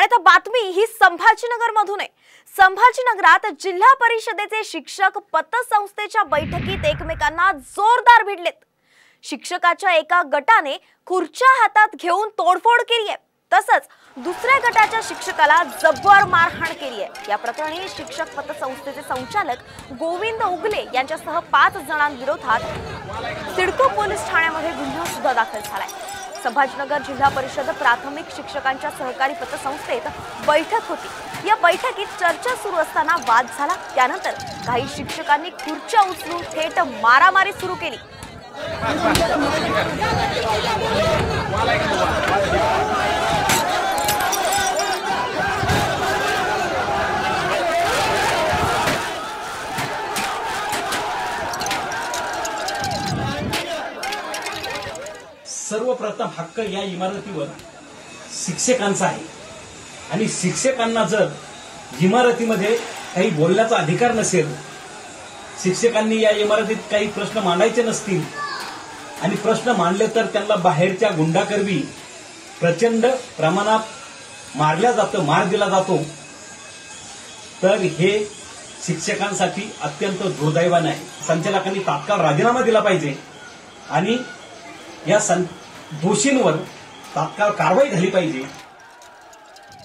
आणि आता बातमी ही संभाजीनगर मधून आहे। संभाजीनगरात जिल्हा परिषदेचे शिक्षक पतसंस्थेच्या बैठकीत एकमेकांना जोरदार भिडलेत। शिक्षकाच्या एका गटाने खुर्च्या हातात घेऊन तोडफोड केली आहे, तसंच दुसऱ्या गटाच्या शिक्षकाला जब्बर मारहाण केली आहे। या प्रकरणी शिक्षक पतसंस्थेचे संचालक गोविंद उगले यांच्यासह 5 जणांविरोधात सिडको पोलीस ठाण्यामध्ये गुन्हा सुद्धा दाखल झालाय। संभाजीनगर जिल्हा परिषद प्राथमिक शिक्षकांच्या सहकारी पतसंस्थेत बैठक होती। या बैठकीत चर्चा सुरू असताना वाद झाला। त्यानंतर काही शिक्षकांनी खुर्च्या उचलून थेट मारामारी सुरू केली। सर्वप्रथम हक्क या इमारतीवर शिक्षकांचा आहे आणि शिक्षकांना जर इमारतीमध्ये काही बोलण्याचा अधिकार नसेल, शिक्षकांनी या इमारतीत काही प्रश्न मांडायचे नसतील आणि प्रश्न मांडले तर त्यांना बाहेरच्या गुंडाकरवी प्रचंड प्रमाणात मार दिला जातो, तर हे शिक्षकांसाठी अत्यंत दुर्दैवाने आहे। संचालकांनी तात्काळ राजीनामा दिला पाहिजे आणि या दोषींवर तात्काळ कारवाई झाली पाहिजे।